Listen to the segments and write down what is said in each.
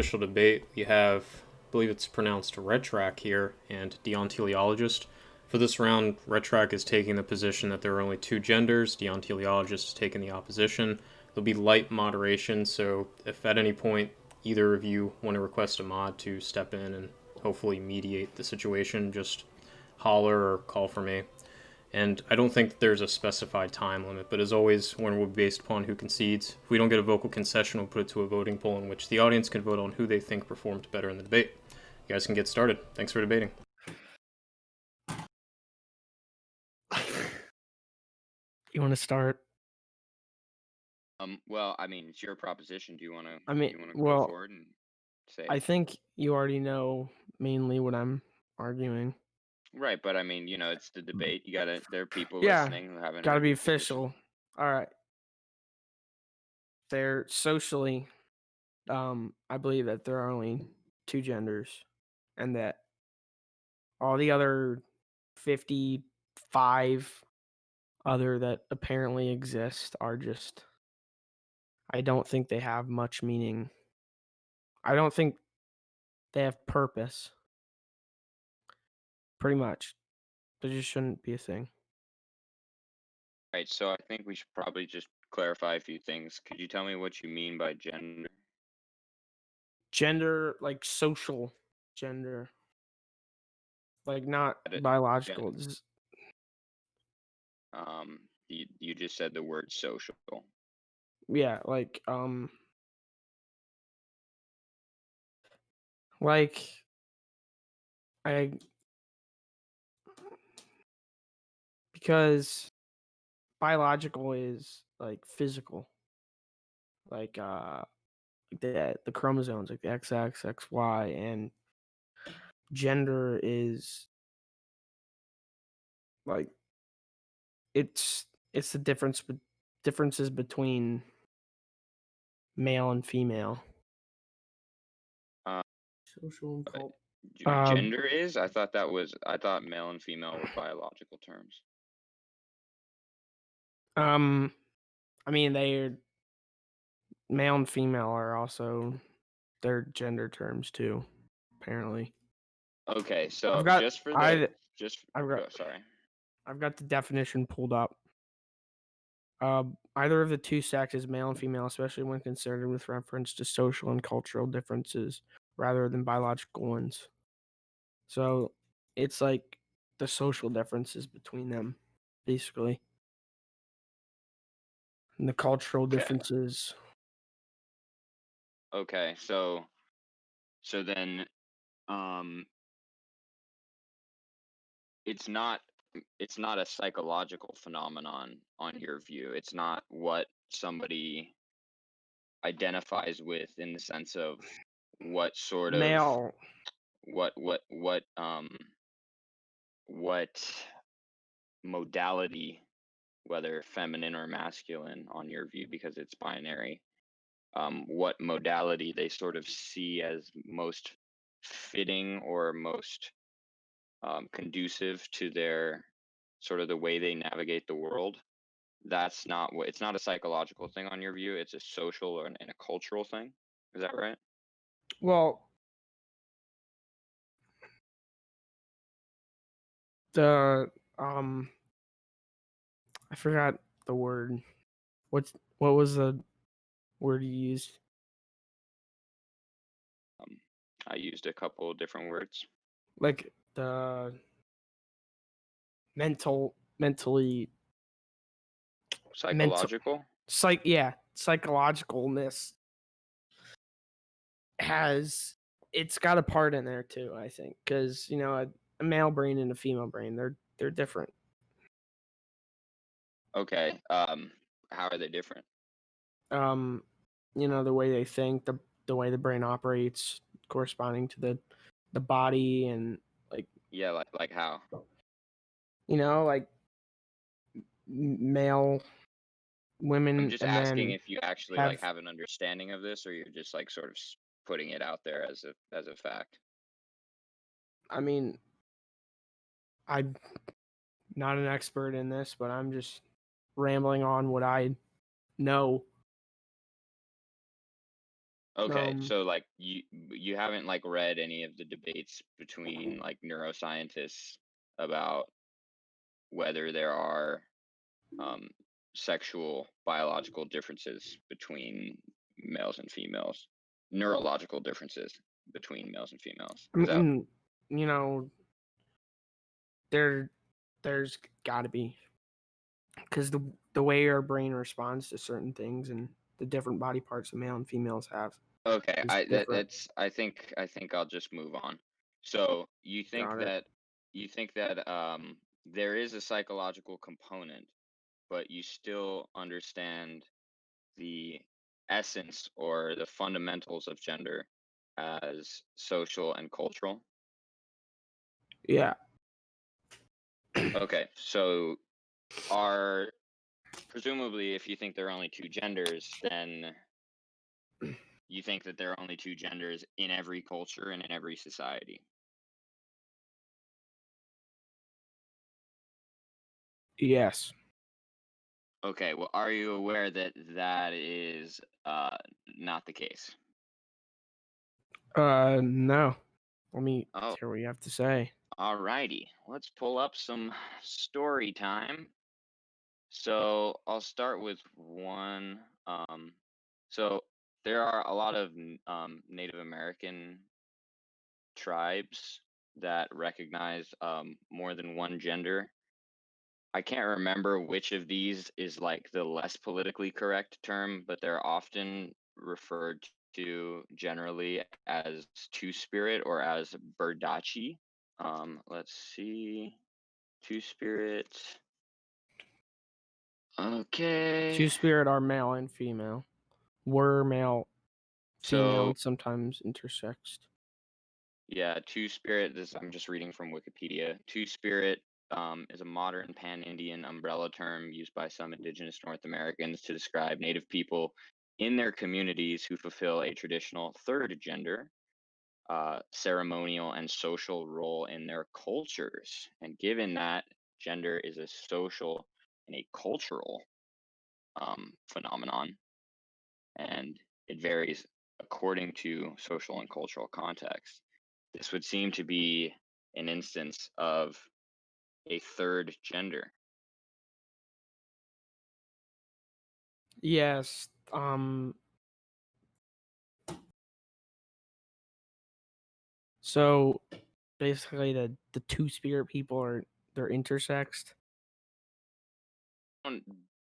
official debate. We have, I believe it's pronounced RETRAC here, and Deonteleologist. For this round, RETRAC is taking the position that there are only two genders. Deonteleologist is taking the opposition. There'll be light moderation, so if at any point either of you want to request a mod to step in and hopefully mediate the situation, just holler or call for me. And I don't think there's a specified time limit, but as always, when we're based upon who concedes, if we don't get a vocal concession, we'll put it to a voting poll in which the audience can vote on who they think performed better in the debate. You guys can get started. Thanks for debating. You want to start? Well, I mean, it's your proposition. Do you want to? Well, go forward and say? I think you already know mainly what I'm arguing. Right, but I mean, it's the debate. There are people Yeah, listening who haven't. Gotta heard be your position. official. All right. They're socially, I believe that there are only two genders, and that all the other 55 other that apparently exist are just, I don't think they have much meaning. I don't think they have purpose. Pretty much. They just shouldn't be a thing. Right, so I think we should probably just clarify a few things. Could you tell me what you mean by gender? Gender, like social gender. Like not biological. You just said the word social. Yeah, like I because biological is like physical. Like the chromosomes, like the XX, XY, and gender is like it's the differences between male and female. Social and cult. Gender is? I thought male and female were biological terms. I mean, they're male and female are also their gender terms too, apparently. Okay, so I've got the definition pulled up. Either of the two sexes, male and female, especially when considered with reference to social and cultural differences rather than biological ones. So it's like the social differences between them, basically. And the cultural differences. Okay, so then it's not a psychological phenomenon on your view. It's not what somebody identifies with in the sense of what sort of male, what modality, whether feminine or masculine on your view, because it's binary, what modality they sort of see as most fitting or most conducive to their sort of the way they navigate the world. It's not a psychological thing on your view. It's a social and a cultural thing. Is that right? Well, I forgot the word. What was the word you used? I used a couple of different words. Like the mentally psychological. Psychologicalness it's got a part in there too, I think, because a male brain and a female brain, they're different. Okay. How are they different? The way they think, the way the brain operates, corresponding to the body, and like how? Like male women. I'm just asking if you actually have an understanding of this, or you're just sort of putting it out there as a fact. I mean, I'm not an expert in this, but I'm just rambling on what I know. Okay, so like you haven't like read any of the debates between like neuroscientists about whether there are um, sexual biological differences between males and females, neurological differences between males and females. I Is that mean, you know, there's got to be, because the way our brain responds to certain things and the different body parts that male and females have okay? is different. I think I'll just move on. So Got it. you think that there is a psychological component, but you still understand the essence or the fundamentals of gender as social and cultural. Yeah. Okay, so are presumably if you think there are only two genders, then you think that there are only two genders in every culture and in every society. Yes. Okay, well, are you aware that that is not the case? No. Let me Oh, hear what you have to say. alrighty. Let's pull up some story time. So I'll start with one. So there are a lot of Native American tribes that recognize more than one gender. I can't remember which of these is like the less politically correct term, but they're often referred to generally as two spirit or as birdachi. Let's see. Two spirit. Two Okay. spirit are male and female. Were male, female, So and sometimes intersexed. yeah, Two Spirit, this I'm just reading from Wikipedia. Two Spirit is a modern pan-Indian umbrella term used by some indigenous North Americans to describe Native people in their communities who fulfill a traditional third gender, ceremonial and social role in their cultures. And given that gender is a social and a cultural phenomenon, and it varies according to social and cultural context. This would seem to be an instance of a third gender. Yes. So basically, the two spirit people they're intersexed. I don't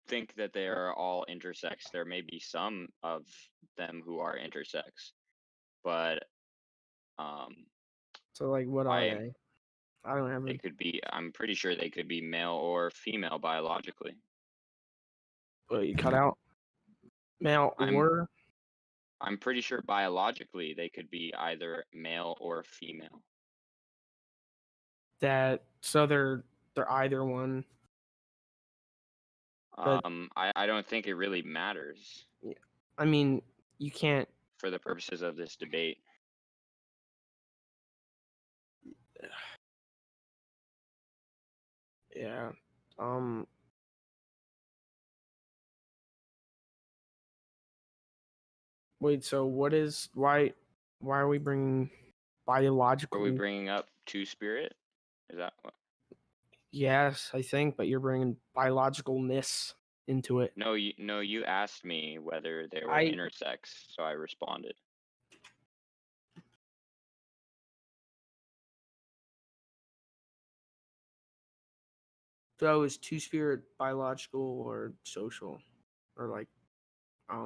think that they are all intersex. There may be some of them who are intersex, but um, So like, what are I they? I don't have they a. could be. I'm pretty sure they could be male or female biologically. What you cut out? Male I'm or I'm pretty sure biologically they could be either male or female. that. So they're either one. But I don't think it really matters I mean, you can't. for the purposes of this debate. Yeah. Um. Wait. So what is why? Why are we bringing Are we biological? bringing up Two Spirit? Is that what? Yes, I think, but you're bringing biologicalness into it. No, you asked me whether they were I intersex, so I responded. So is two spirit biological or social, or like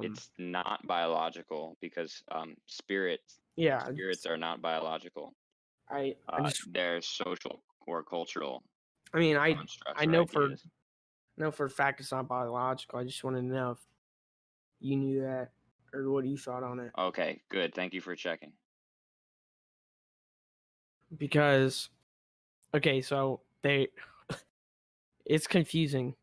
It's not biological because yeah. spirits are not biological. I just They're social or cultural I mean constructs I or ideas. know for a fact it's not biological. I just wanted to know if you knew that or what you thought on it, Okay, good. Thank you for checking. because okay, so they it's confusing.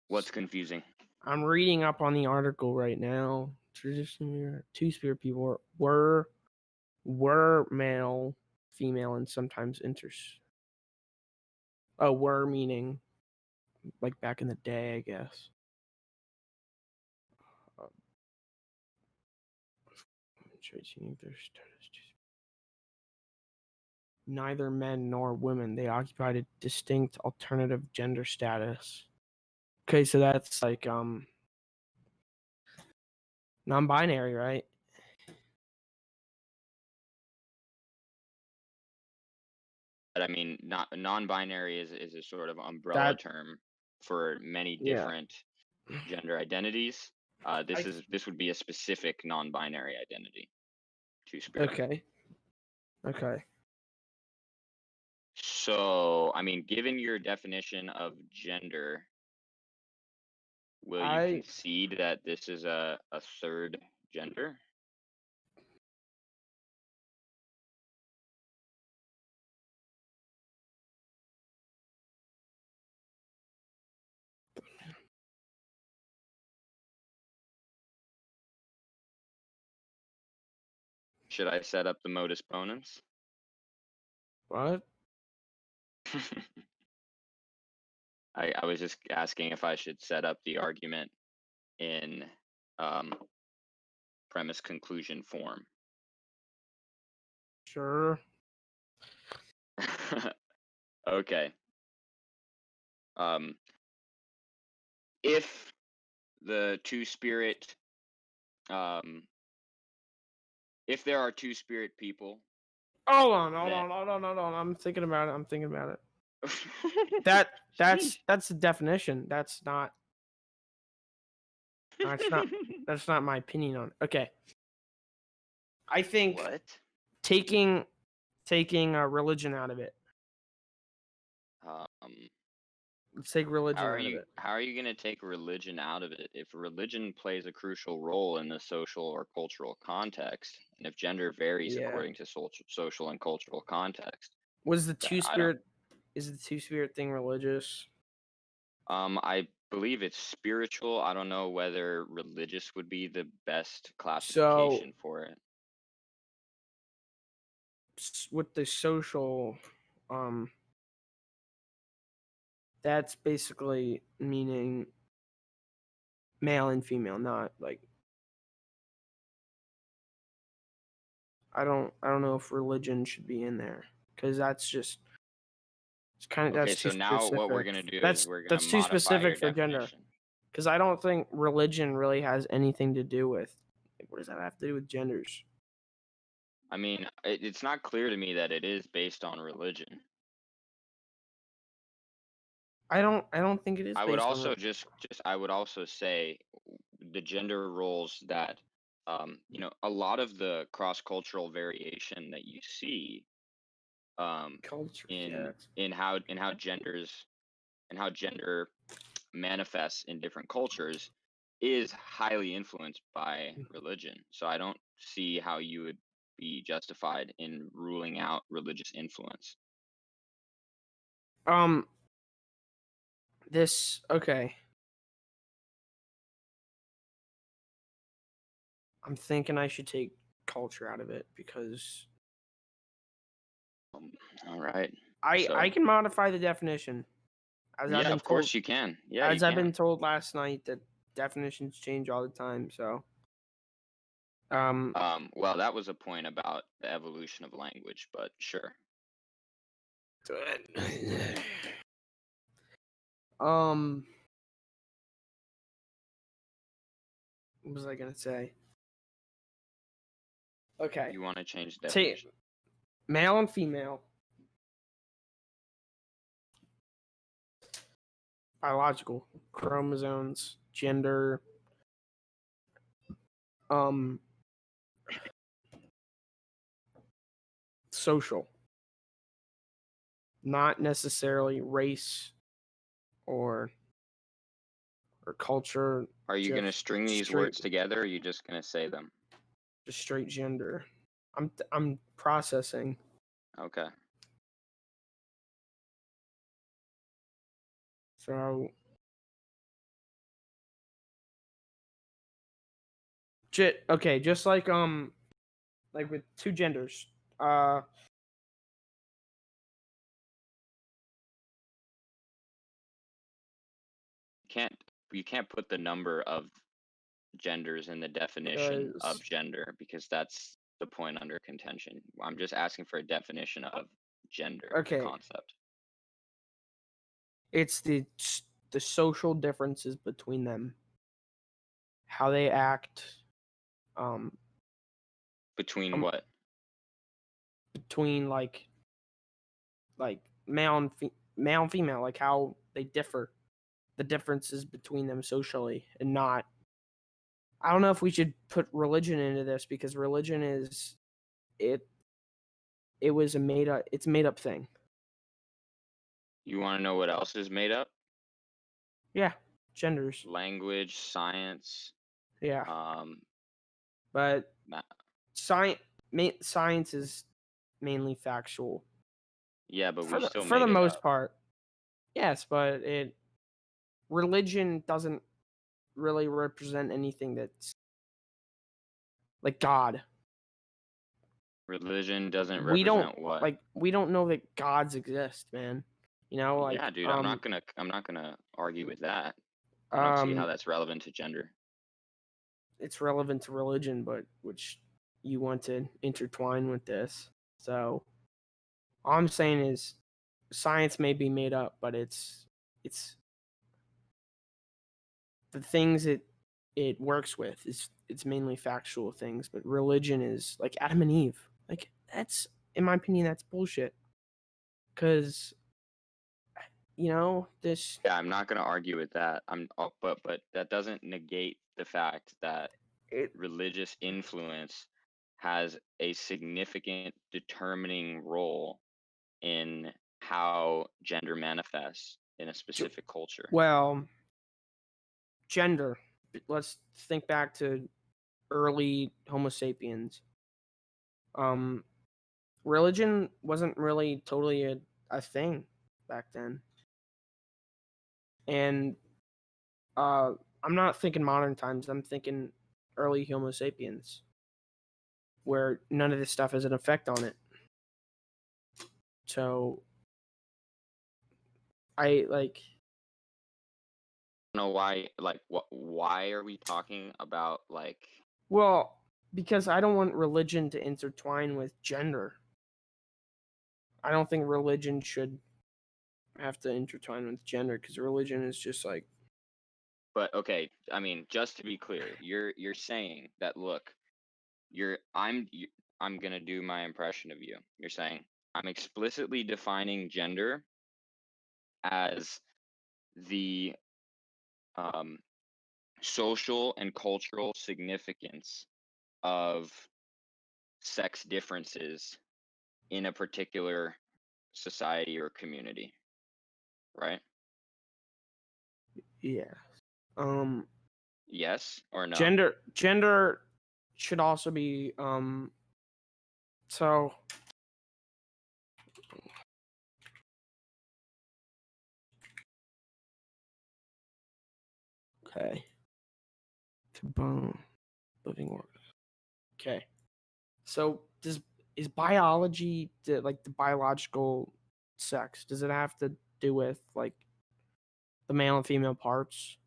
What's confusing? I'm reading up on the article right now. Traditionally, two spirit people were male, female, and sometimes were meaning like back in the day, I guess. traits unique to their status. Neither men nor women. They occupied a distinct alternative gender status. Okay, so that's like non-binary, right? But I mean, not non-binary is a sort of umbrella term for many different gender identities. This would be a specific non-binary identity. Two-spirit. Okay. So, I mean, given your definition of gender, will you concede that this is a third gender? Should I set up the modus ponens? What? I was just asking if I should set up the argument in premise conclusion form. Sure. Okay. If the two-spirit, if there are two-spirit people. Hold on. I'm thinking about it. That's the definition. That's not my opinion on it. Okay. I think taking religion out of it. Let's take religion out of it. How are you going to take religion out of it if religion plays a crucial role in the social or cultural context, and if gender varies according to social and cultural context? Is the two-spirit thing religious? I believe it's spiritual. I don't know whether religious would be the best classification for it. With the social, that's basically meaning male and female, not like. I don't know if religion should be in there because that's just. It's kind of Okay, that's so too now specific. what we're gonna do that's is we're gonna that's too modify specific your for gender. definition. Because I don't think religion really has anything to do with. Like, what does that have to do with genders? I mean, it's not clear to me that it is based on religion. I don't think it is. I would also I would also say the gender roles that a lot of the cross-cultural variation that you see in how gender manifests in different cultures is highly influenced by religion. So I don't see how you would be justified in ruling out religious influence. Okay. I'm thinking I should take culture out of it because. All right. I can modify the definition. Of course you can. Yeah, I've been told last night that definitions change all the time. So. Well, that was a point about the evolution of language, but sure. What was I gonna say? Okay. You want to change the definition? Male and female. Biological, chromosomes, gender, social, not necessarily race or culture. Are you going to string these words together, or are you just going to say them? Just straight gender. I'm processing. Okay. So okay, just like with two genders. You can't put the number of genders in the definition of gender because that's the point under contention. I'm just asking for a definition of gender, the Okay. concept. It's the social differences between them, how they act, Between what? between like male and female, like how they differ, the differences between them socially, and not. I don't know if we should put religion into this because religion is it. It was a made up. It's a made up thing. You want to know what else is made up? Yeah, genders. Language, science. Yeah, Um, but ma- science is mainly factual yeah, but we still for the made it most up. part. Yes, but religion doesn't really represent anything that's like God. Religion doesn't We don't represent what? we don't know that gods exist, man. You know, like Yeah, dude, I'm not gonna argue with that. I don't see how um that's relevant to gender. it's relevant to religion, but which you want to intertwine with this. So all I'm saying is science may be made up, but it's the things it works with is it's mainly factual things, but religion is like Adam and Eve. Like that's in my opinion that's bullshit. Cuz this Yeah, I'm not gonna argue with that. But that doesn't negate the fact that it religious influence has a significant determining role in how gender manifests in a specific culture. well, gender. Let's think back to early Homo sapiens. Um Religion wasn't really totally a thing back then. And I'm not thinking modern times. I'm thinking early Homo sapiens, where none of this stuff has an effect on it. So I like. I don't know why, like, why are we talking about, like, Well, because I don't want religion to intertwine with gender. I don't think religion should have to intertwine with gender because religion is just like. but okay, I mean, just to be clear, you're saying that, look, I'm gonna do my impression of you. You're saying I'm explicitly defining gender as the um, social and cultural significance of sex differences in a particular society or community, right? Yeah. Yes or no? Gender should also be so okay. To bone living organ. Okay. So is biology like the biological sex? Does it have to do with like the male and female parts?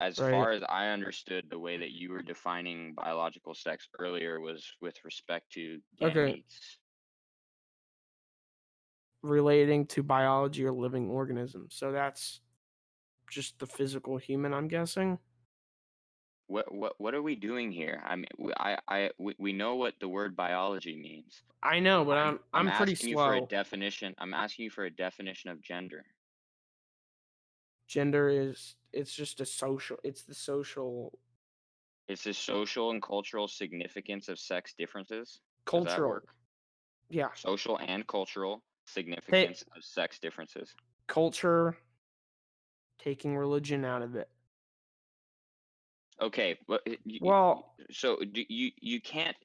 As Right. far as I understood, the way that you were defining biological sex earlier was with respect to Okay. gametes. Relating to biology or living organisms. So that's just the physical human, I'm guessing. What are we doing here? I mean, we know what the word biology means. I know, but I'm I'm pretty asking you for a slow. definition. I'm asking you for a definition of gender. Gender is it's just a social it's the social It's the social and cultural significance of sex differences. Does that cultural. work? Yeah. Social and cultural Take significance of sex differences. culture taking religion out of it. Okay, but Well, so you can't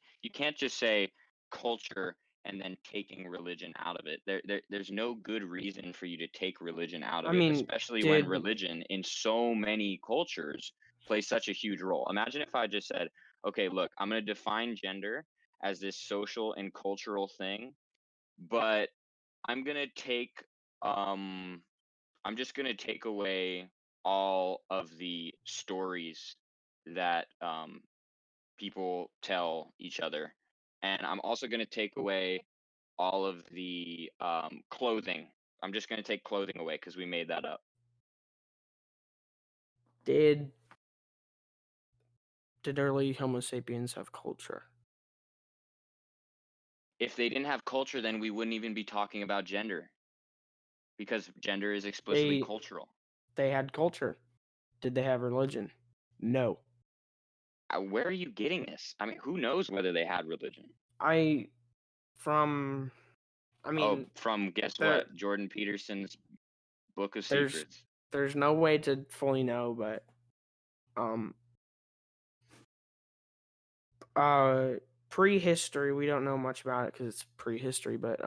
just say culture and then taking religion out of it. There's no good reason for you to take religion out I of it, mean, especially when did religion in so many cultures plays such a huge role. Imagine if I just said, okay, look, I'm going to define gender as this social and cultural thing, but I'm going to take I'm just going to take away all of the stories that people tell each other. And I'm also going to take away all of the clothing. I'm just going to take clothing away because we made that up. Did early Homo sapiens have culture? If they didn't have culture, then we wouldn't even be talking about gender, because gender is explicitly cultural. They had culture. Did they have religion? No. Where are you getting this? I mean, who knows whether they had religion? From guess there- what? Jordan Peterson's Book of there's Secrets. there's no way to fully know, but prehistory, we don't know much about it because it's prehistory, but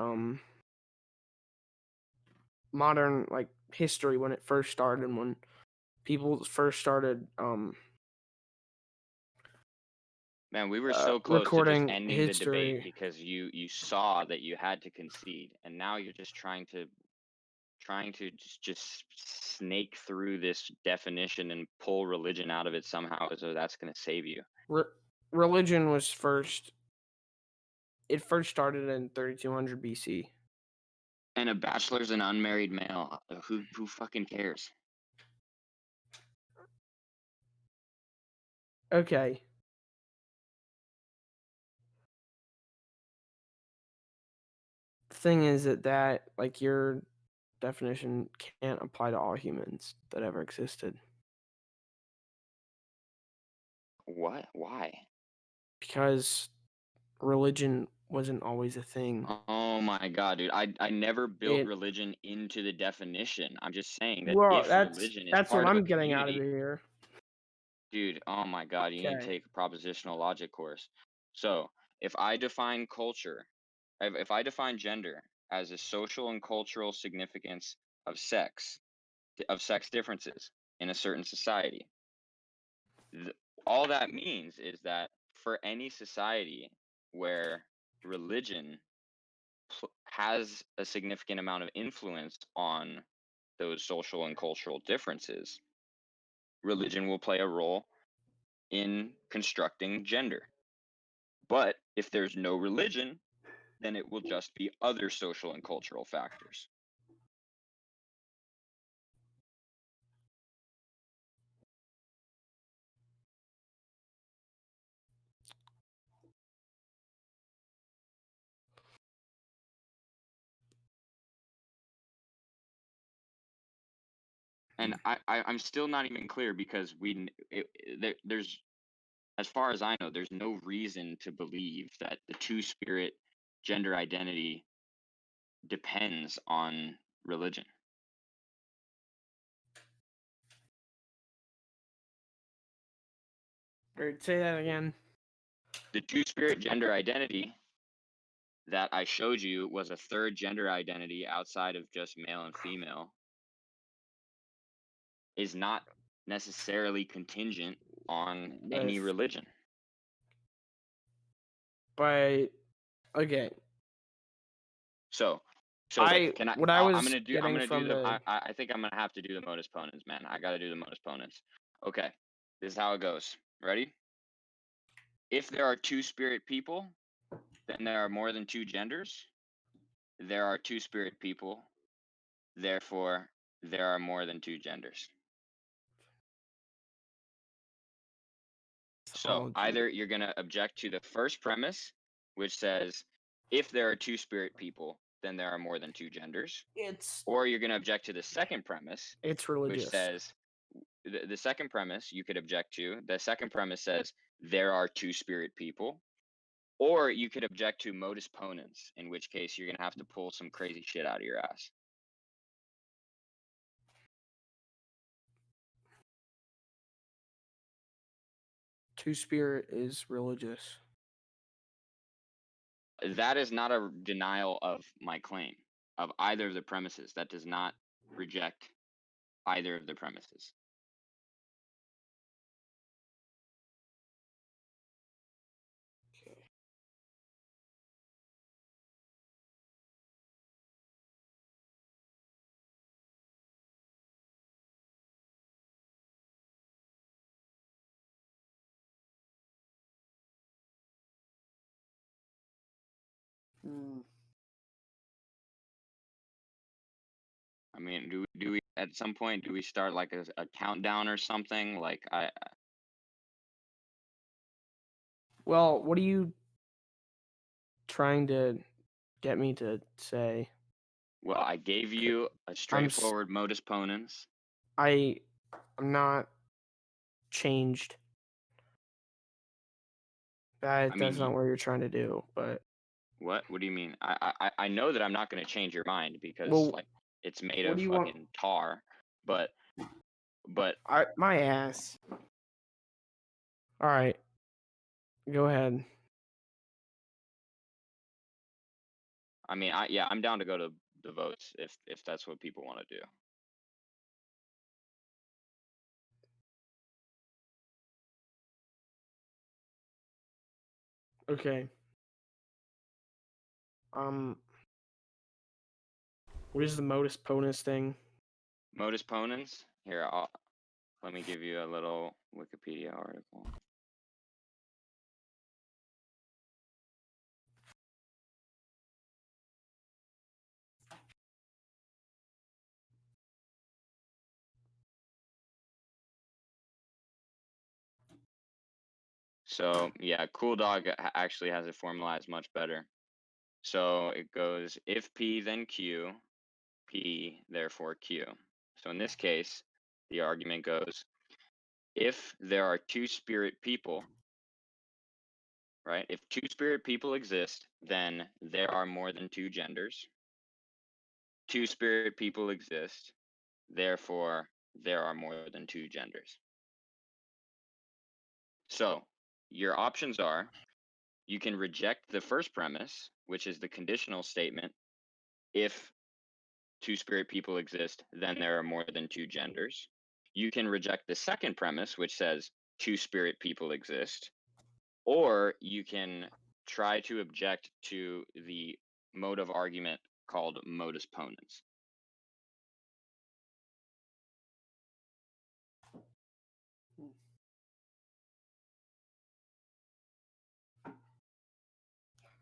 modern, like, history, when it first started, when people first started Man, we were so close to just recording ending history. the debate because you saw that you had to concede, and now you're just trying to just snake through this definition and pull religion out of it somehow, as though that's going to save you. Religion was first started in 3200 BC. And a bachelor's an unmarried male. Who fucking cares? Okay. The thing is that like, your definition can't apply to all humans that ever existed. What? Why? Because religion wasn't always a thing. Oh my god, dude. I never built religion into the definition. I'm just saying that Well, if religion is that's part what of a I'm getting out of community, here. dude, oh my god, you need to take a propositional logic course. So, if I define culture, if I define gender as a social and cultural significance of sex differences in a certain society, all that means is that for any society where religion has a significant amount of influence on those social and cultural differences, religion will play a role in constructing gender. But if there's no religion, then it will just be other social and cultural factors. And I'm still not even clear, because there's, as far as I know, there's no reason to believe that the two-spirit gender identity depends on religion. Say that again. The two-spirit gender identity that I showed you was a third gender identity outside of just male and female, is not necessarily contingent on any religion. But okay. I'm gonna do the I think I'm gonna have to do the modus ponens, man. I gotta do the modus ponens. Okay, this is how it goes. Ready? If there are two-spirit people, then there are more than two genders. There are two-spirit people, therefore there are more than two genders. So either you're going to object to the first premise, which says if there are two-spirit people, then there are more than two genders. Or you're going to object to the second premise, it's religious. which says the second premise you could object to. The second premise says there are two-spirit people. Or you could object to modus ponens, in which case you're going to have to pull some crazy shit out of your ass. Two-spirit is religious. That is not a denial of my claim, of either of the premises. That does not reject either of the premises. I mean, do we at some point do we start like a countdown or something? Like Well, what are you trying to get me to say? well, I gave you a straightforward modus ponens. I'm not changed. That's not what you're trying to do, but What do you mean? I know that I'm not going to change your mind because like it's made what of do you want? fucking tar, but My ass. All right, go ahead. I mean, I'm down to go to the votes if that's what people want to do. Okay. What is the modus ponens thing? Modus ponens? Here, let me give you a little Wikipedia article. So yeah, Cool Dog actually has it formalized much better. So it goes, if P then Q, P therefore Q. So in this case, the argument goes, if there are two spirit people, right? If two spirit people exist, then there are more than two genders. Two spirit people exist, therefore there are more than two genders. So your options are, you can reject the first premise, which is the conditional statement. If two spirit people exist, then there are more than two genders. You can reject the second premise, which says two spirit people exist. Or you can try to object to the mode of argument called modus ponens.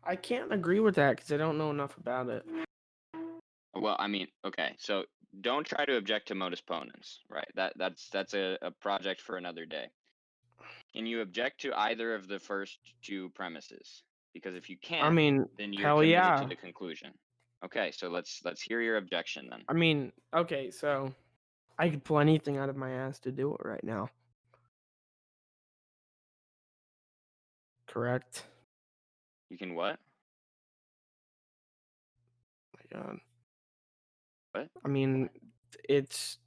I can't agree with that because I don't know enough about it. Well, I mean, okay, so don't try to object to modus ponens, right? That's a project for another day. Can you object to either of the first two premises? Because if you can't, then you're committed to the conclusion. Okay, so let's hear your objection then. I mean, okay, so I could pull anything out of my ass to do it right now. Correct? You can what? My God. What? I mean, it's,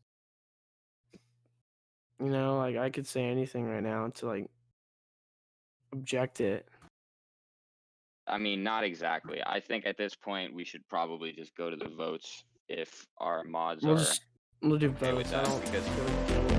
like I could say anything right now to like object it. I mean, not exactly. I think at this point we should probably just go to the votes if our mods We'll are do okay with votes. that, I don't because really